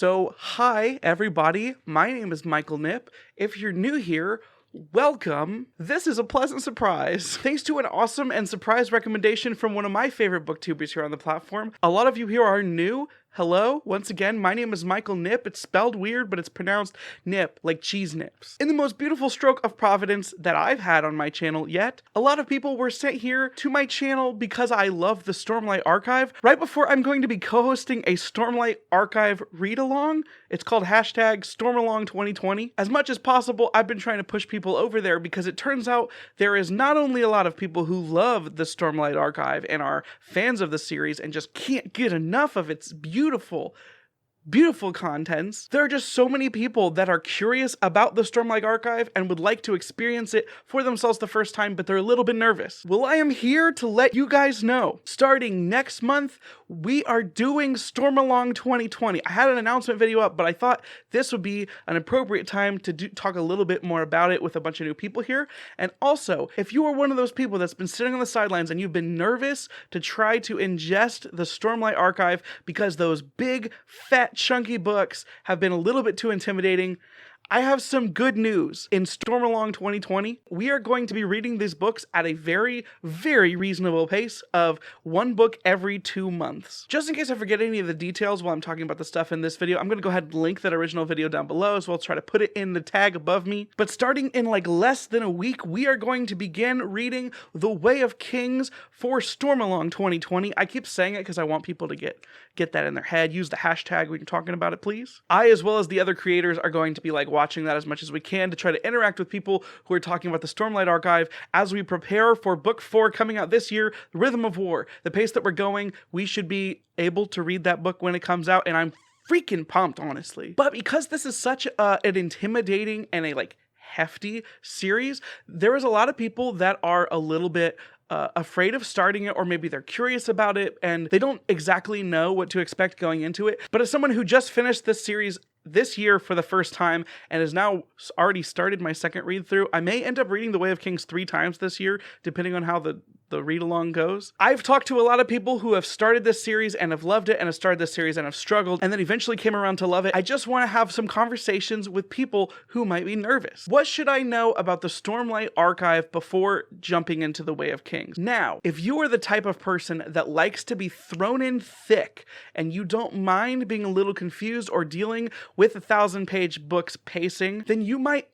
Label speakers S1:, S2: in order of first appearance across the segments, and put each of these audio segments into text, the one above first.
S1: So, hi everybody, my name is Michael Knipp. If you're new here, welcome. This is a pleasant surprise. Thanks to an awesome and surprise recommendation from one of my favorite booktubers here on the platform. A lot of you here are new. Hello, once again, my name is Michael Knipp. It's spelled weird, but it's pronounced Nip, like cheese nips. In the most beautiful stroke of providence that I've had on my channel yet, a lot of people were sent here to my channel because I love the Stormlight Archive. Right before I'm going to be co-hosting a Stormlight Archive read-along. It's called #StormAlong2020. As much as possible, I've been trying to push people over there because it turns out there is not only a lot of people who love the Stormlight Archive and are fans of the series and just can't get enough of its beautiful contents. There are just so many people that are curious about the Stormlight Archive and would like to experience it for themselves the first time, but they're a little bit nervous. Well, I am here to let you guys know, starting next month, we are doing Stormalong 2020. I had an announcement video up, but I thought this would be an appropriate time to talk a little bit more about it with a bunch of new people here. And also, if you are one of those people that's been sitting on the sidelines and you've been nervous to try to ingest the Stormlight Archive because those big, fat, chunky books have been a little bit too intimidating, I have some good news. In Stormalong 2020, we are going to be reading these books at a very, very reasonable pace of one book every 2 months. Just in case I forget any of the details while I'm talking about the stuff in this video, I'm going to go ahead and link that original video down below as well as try to put it in the tag above me. But starting in like less than a week, we are going to begin reading The Way of Kings for Stormalong 2020. I keep saying it because I want people to get that in their head. Use the hashtag when you're talking about it, please. I, as well as the other creators, are going to be like watching that as much as we can to try to interact with people who are talking about the Stormlight Archive as we prepare for book 4 coming out this year, The Rhythm of War. The pace that we're going, we should be able to read that book when it comes out, and I'm freaking pumped, honestly. But because this is such an intimidating and a hefty series, there is a lot of people that are a little bit afraid of starting it, or maybe they're curious about it and they don't exactly know what to expect going into it. But as someone who just finished this series this year for the first time and has now already started my second read through, I may end up reading The Way of Kings 3 times this year, depending on how the read along goes. I've talked to a lot of people who have started this series and have loved it, and have started this series and have struggled and then eventually came around to love it. I just want to have some conversations with people who might be nervous. What should I know about the Stormlight Archive before jumping into The Way of Kings? Now, if you are the type of person that likes to be thrown in thick and you don't mind being a little confused or dealing with 1,000-page books pacing, then you might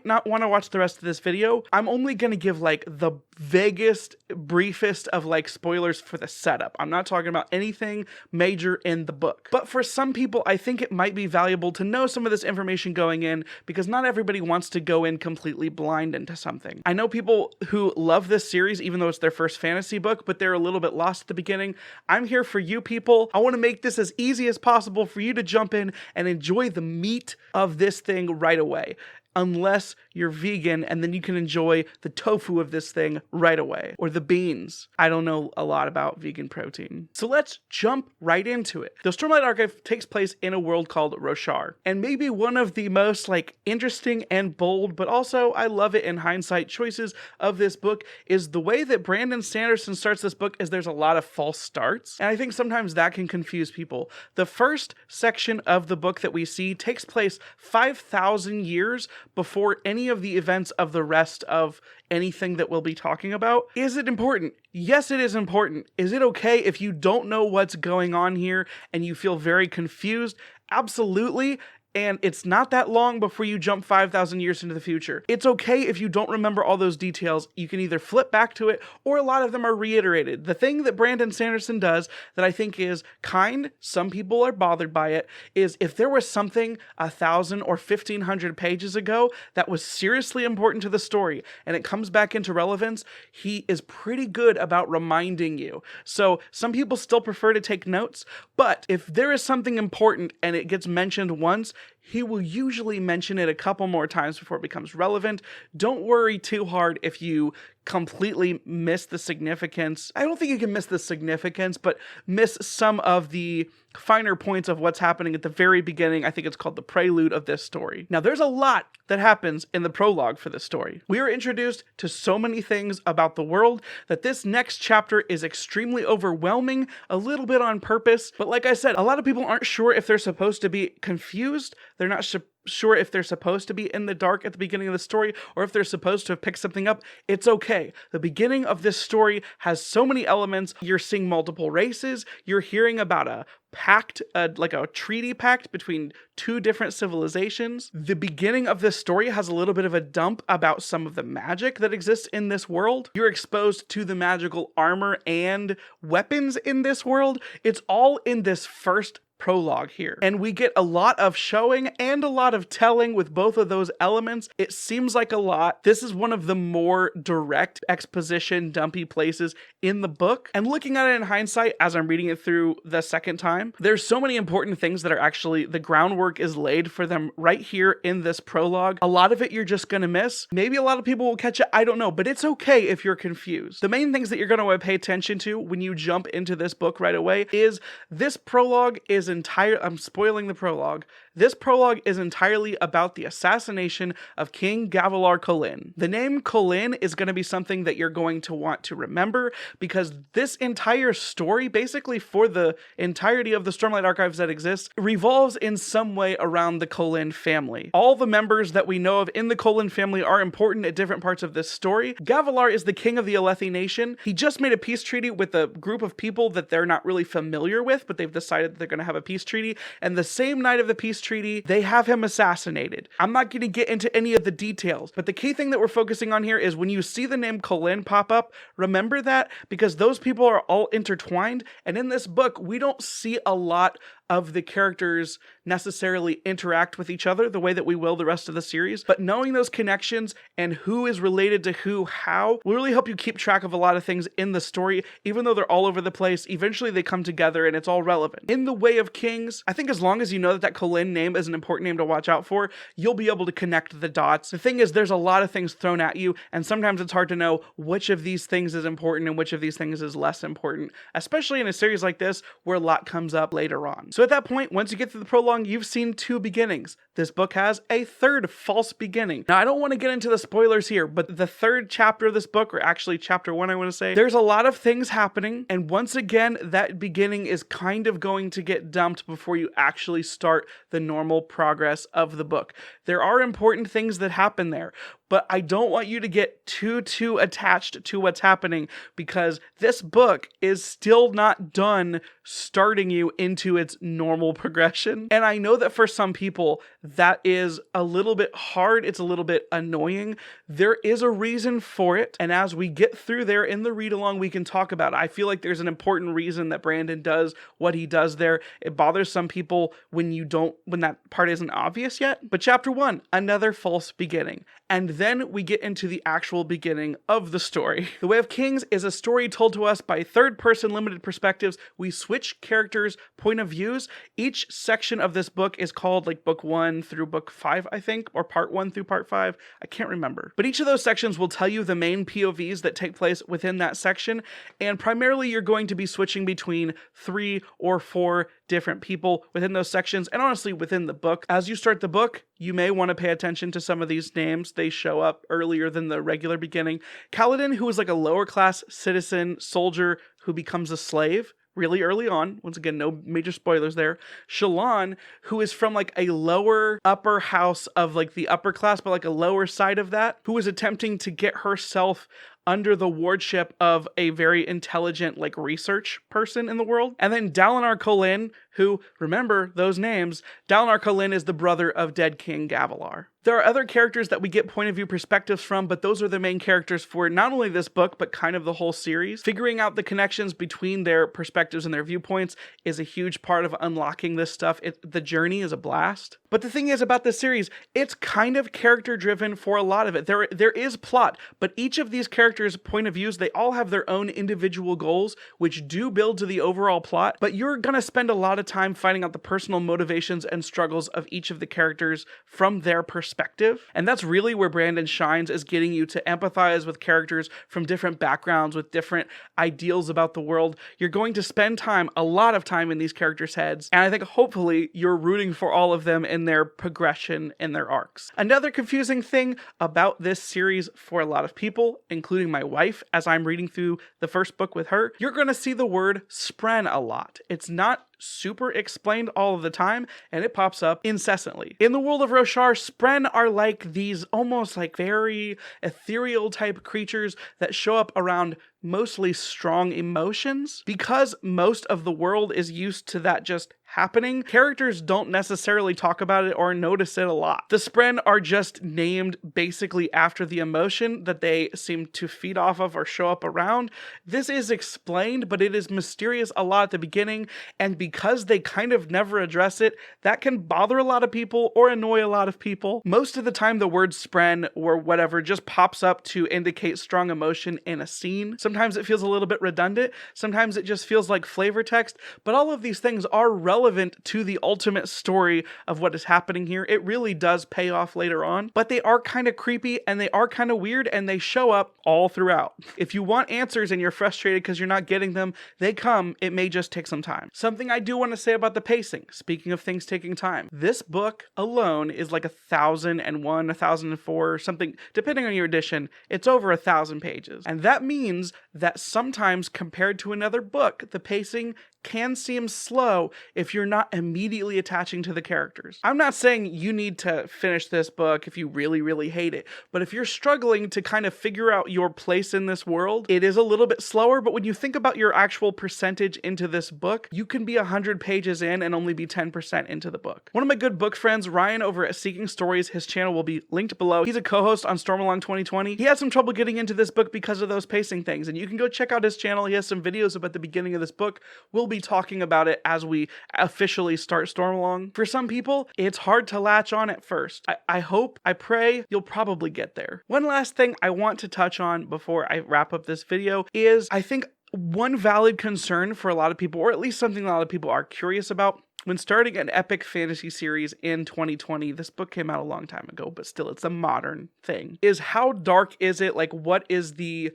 S1: not want to watch the rest of this video. I'm only going to give the vaguest, briefest of spoilers for the setup. I'm not talking about anything major in the book. But for some people, I think it might be valuable to know some of this information going in, because not everybody wants to go in completely blind into something. I know people who love this series, even though it's their first fantasy book, but they're a little bit lost at the beginning. I'm here for you people. I want to make this as easy as possible for you to jump in and enjoy the meat of this thing right away. Unless you're vegan, and then you can enjoy the tofu of this thing right away. Or the beans. I don't know a lot about vegan protein. So let's jump right into it. The Stormlight Archive takes place in a world called Roshar. And maybe one of the most interesting and bold, but also I love it in hindsight, choices of this book is the way that Brandon Sanderson starts this book is there's a lot of false starts. And I think sometimes that can confuse people. The first section of the book that we see takes place 5,000 years before any of the events of the rest of anything that we'll be talking about. Is it important? Yes, it is important. Is it okay if you don't know what's going on here and you feel very confused? Absolutely. And it's not that long before you jump 5,000 years into the future. It's okay if you don't remember all those details. You can either flip back to it, or a lot of them are reiterated. The thing that Brandon Sanderson does that I think is kind, some people are bothered by it, is if there was something 1,000 or 1,500 pages ago that was seriously important to the story, and it comes back into relevance, he is pretty good about reminding you. So some people still prefer to take notes, but if there is something important and it gets mentioned once, he will usually mention it a couple more times before it becomes relevant. Don't worry too hard if you completely miss the significance. I don't think you can miss the significance, but miss some of the finer points of what's happening at the very beginning. I think it's called the prelude of this story. Now, there's a lot that happens in the prologue for this story. We are introduced to so many things about the world that this next chapter is extremely overwhelming, a little bit on purpose. But like I said, a lot of people aren't sure if they're supposed to be confused. They're not sure if they're supposed to be in the dark at the beginning of the story or if they're supposed to have picked something up. It's okay. The beginning of this story has so many elements. You're seeing multiple races. You're hearing about a pact, like a treaty pact between two different civilizations. The beginning of this story has a little bit of a dump about some of the magic that exists in this world. You're exposed to the magical armor and weapons in this world. It's all in this first prologue here. And we get a lot of showing and a lot of telling with both of those elements. It seems like a lot. This is one of the more direct exposition dumpy places in the book. And looking at it in hindsight, as I'm reading it through the second time, there's so many important things that are actually, the groundwork is laid for them right here in this prologue. A lot of it you're just gonna miss. Maybe a lot of people will catch it, I don't know, but it's okay if you're confused. The main things that you're gonna pay attention to when you jump into this book right away is this prologue is I'm spoiling the prologue. This prologue is entirely about the assassination of King Gavilar Kholin. The name Kholin is going to be something that you're going to want to remember because this entire story, basically for the entirety of the Stormlight Archives that exists, revolves in some way around the Kholin family. All the members that we know of in the Kholin family are important at different parts of this story. Gavilar is the king of the Alethi nation. He just made a peace treaty with a group of people that they're not really familiar with, but they've decided that they're going to have a peace treaty. And the same night of the peace treaty, they have him assassinated. I'm not going to get into any of the details, but the key thing that we're focusing on here is when you see the name Kholin pop up, remember that because those people are all intertwined. And in this book, we don't see a lot of the characters necessarily interact with each other the way that we will the rest of the series, but knowing those connections and who is related to who, how, will really help you keep track of a lot of things in the story. Even though they're all over the place, eventually they come together and it's all relevant. In the Way of Kings, I think as long as you know that Kholin name is an important name to watch out for, you'll be able to connect the dots. The thing is, there's a lot of things thrown at you, and sometimes it's hard to know which of these things is important and which of these things is less important, especially in a series like this where a lot comes up later on. So at that point, once you get through the prologue, you've seen two beginnings. This book has a third false beginning. Now, I don't want to get into the spoilers here, but the third chapter of this book, or actually chapter 1, I want to say, there's a lot of things happening, and once again, that beginning is kind of going to get dumped before you actually start the normal progress of the book. There are important things that happen there, but I don't want you to get too attached to what's happening because this book is still not done starting you into its normal progression. And I know that for some people, that is a little bit hard. It's a little bit annoying. There is a reason for it. And as we get through there in the read along, we can talk about it. I feel like there's an important reason that Brandon does what he does there. It bothers some people when that part isn't obvious yet. But chapter 1, another false beginning. And then we get into the actual beginning of the story. The Way of Kings is a story told to us by third-person limited perspectives. We switch characters' point of views. Each section of this book is called like book 1 through book 5, I think, or part 1 through part 5. I can't remember. But each of those sections will tell you the main POVs that take place within that section. And primarily, you're going to be switching between 3 or 4 different people within those sections, and honestly within the book. As you start the book, you may want to pay attention to some of these names. They show up earlier than the regular beginning. Kaladin, who is like a lower class citizen soldier who becomes a slave really early on. Once again, no major spoilers there. Shallan, who is from like a lower upper house of like the upper class, but like a lower side of that, who is attempting to get herself under the wardship of a very intelligent like research person in the world. And then Dalinar Kholin, who, remember those names, Dalinar Kholin is the brother of dead King Gavilar. There are other characters that we get point of view perspectives from, but those are the main characters for not only this book, but kind of the whole series. Figuring out the connections between their perspectives and their viewpoints is a huge part of unlocking this stuff. The journey is a blast. But the thing is about this series, it's kind of character driven for a lot of it. There is plot, but each of these characters' point of views, they all have their own individual goals, which do build to the overall plot, but you're gonna spend a lot of of time finding out the personal motivations and struggles of each of the characters from their perspective. And that's really where Brandon shines, is getting you to empathize with characters from different backgrounds, with different ideals about the world. You're going to spend time, a lot of time, in these characters' heads, and I think hopefully you're rooting for all of them in their progression in their arcs. Another confusing thing about this series for a lot of people, including my wife, as I'm reading through the first book with her, you're going to see the word spren a lot. It's not super explained all of the time, and it pops up incessantly. In the world of Roshar, spren are like these almost like very ethereal type creatures that show up around mostly strong emotions. Because most of the world is used to that just happening, characters don't necessarily talk about it or notice it a lot. The spren are just named basically after the emotion that they seem to feed off of or show up around. This is explained, but it is mysterious a lot at the beginning, and because they kind of never address it, that can bother a lot of people or annoy a lot of people. Most of the time, the word spren or whatever just pops up to indicate strong emotion in a scene. Sometimes it feels a little bit redundant. Sometimes it just feels like flavor text, but all of these things are relevant to the ultimate story of what is happening here. It really does pay off later on, but they are kind of creepy and they are kind of weird, and they show up all throughout. If you want answers and you're frustrated because you're not getting them, they come. It may just take some time. Something I do want to say about the pacing, speaking of things taking time, this book alone is like 1,001, 1,004, something, depending on your edition, it's over 1,000 pages. And that means that sometimes compared to another book, the pacing can seem slow if you're not immediately attaching to the characters. I'm not saying you need to finish this book if you really, really hate it, but if you're struggling to kind of figure out your place in this world, it is a little bit slower, but when you think about your actual percentage into this book, you can be 100 pages in and only be 10% into the book. One of my good book friends, Ryan over at Seeking Stories, his channel will be linked below. He's a co-host on Stormlight 2020. He had some trouble getting into this book because of those pacing things, and you can go check out his channel. He has some videos about the beginning of this book. We'll be talking about it as we officially start Stormalong. For some people, it's hard to latch on at first. I pray you'll probably get there. One last thing I want to touch on before I wrap up this video is, I think one valid concern for a lot of people, or at least something a lot of people are curious about, when starting an epic fantasy series in 2020, this book came out a long time ago, but still it's a modern thing, is how dark is it? Like, what is the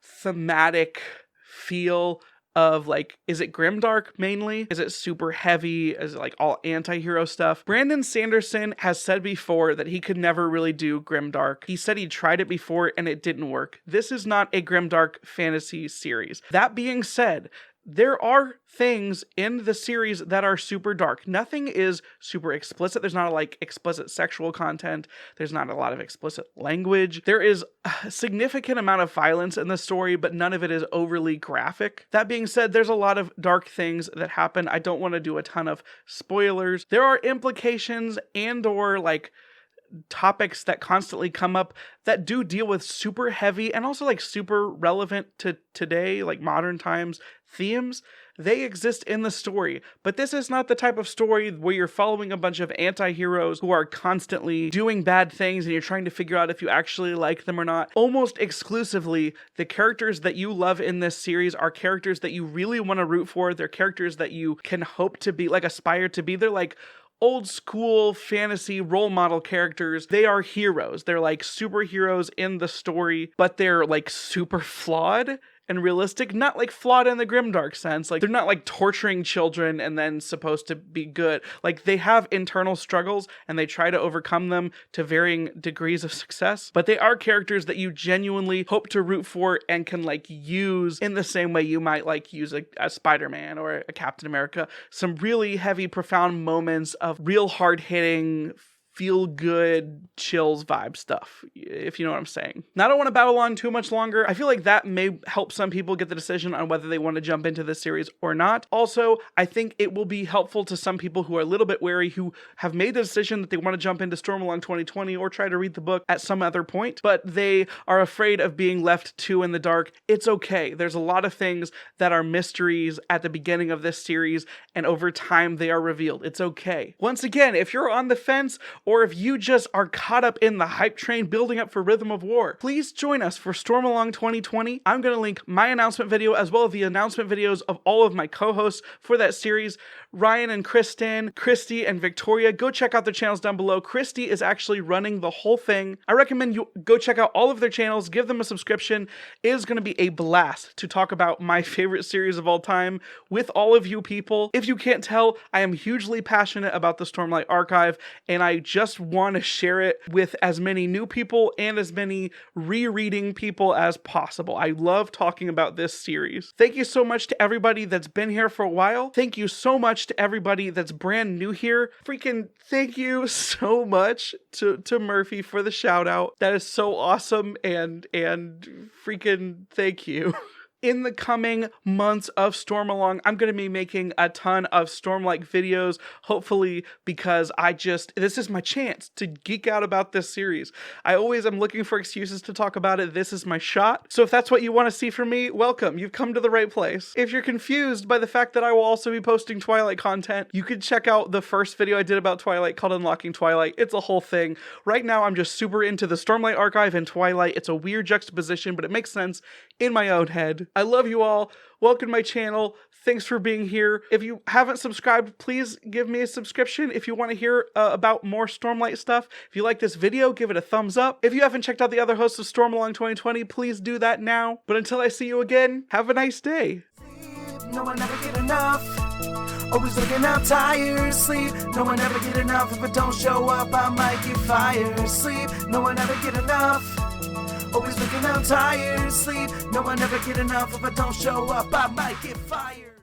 S1: thematic feel of, like, is it grimdark mainly? Is it super heavy? Is it like all anti-hero stuff? Brandon Sanderson has said before that he could never really do grimdark. He said he tried it before and it didn't work. This is not a grimdark fantasy series. That being said, there are things in the series that are super dark. Nothing is super explicit. There's not like explicit sexual content. There's not a lot of explicit language. There is a significant amount of violence in the story, but none of it is overly graphic. That being said, there's a lot of dark things that happen. I don't want to do a ton of spoilers. There are implications and or like topics that constantly come up that do deal with super heavy and also like super relevant to today, like modern times themes. They exist in the story, but this is not the type of story where you're following a bunch of anti-heroes who are constantly doing bad things and you're trying to figure out if you actually like them or not. Almost exclusively, the characters that you love in this series are characters that you really want to root for. They're characters that you can hope to be, like aspire to be. They're like old school fantasy role model characters. They are heroes. They're like superheroes in the story, but they're like super flawed and realistic, not like flawed in the grimdark sense. Like, they're not like torturing children and then supposed to be good. Like, they have internal struggles and they try to overcome them to varying degrees of success, but they are characters that you genuinely hope to root for and can like use in the same way you might like use a Spider-Man or a Captain America. Some really heavy, profound moments of real hard-hitting, feel-good, chills vibe stuff, if you know what I'm saying. Now, I don't want to babble on too much longer. I feel like that may help some people get the decision on whether they want to jump into this series or not. Also, I think it will be helpful to some people who are a little bit wary, who have made the decision that they want to jump into Stormalong 2020 or try to read the book at some other point, but they are afraid of being left too in the dark. It's okay. There's a lot of things that are mysteries at the beginning of this series, and over time they are revealed. It's okay. Once again, if you're on the fence, or if you just are caught up in the hype train building up for Rhythm of War, please join us for Stormalong 2020. I'm going to link my announcement video as well as the announcement videos of all of my co-hosts for that series Ryan and Kristen, Christy and Victoria. Go check out their channels down below. Christy is actually running the whole thing. I recommend you go check out all of their channels, give them a subscription. It is going to be a blast to talk about my favorite series of all time with all of you people. If you can't tell, I am hugely passionate about the Stormlight Archive, and I just want to share it with as many new people and as many rereading people as possible. I love talking about this series. Thank you so much to everybody that's been here for a while. Thank you so much to everybody that's brand new here. Freaking thank you so much to Murphy for the shout out. That is so awesome, and freaking thank you. In the coming months of Stormalong, I'm going to be making a ton of Stormlight videos, hopefully, because this is my chance to geek out about this series. I always am looking for excuses to talk about it. This is my shot. So if that's what you want to see from me, welcome. You've come to the right place. If you're confused by the fact that I will also be posting Twilight content, you could check out the first video I did about Twilight called Unlocking Twilight. It's a whole thing. Right now, I'm just super into the Stormlight Archive and Twilight. It's a weird juxtaposition, but it makes sense in my own head. I love you all. Welcome to my channel. Thanks for being here. If you haven't subscribed, please give me a subscription. If you want to hear about more Stormlight stuff, if you like this video, give it a thumbs up. If you haven't checked out the other hosts of Stormalong 2020, please do that now. But until I see you again, have a nice day.
S2: No one ever get enough. Always looking up, tired, sleep. No one ever get enough. If I don't show up, I might get fired. Sleep. No one ever get enough. Always looking out, tired, sleep. No one ever get enough. If I don't show up, I might get fired.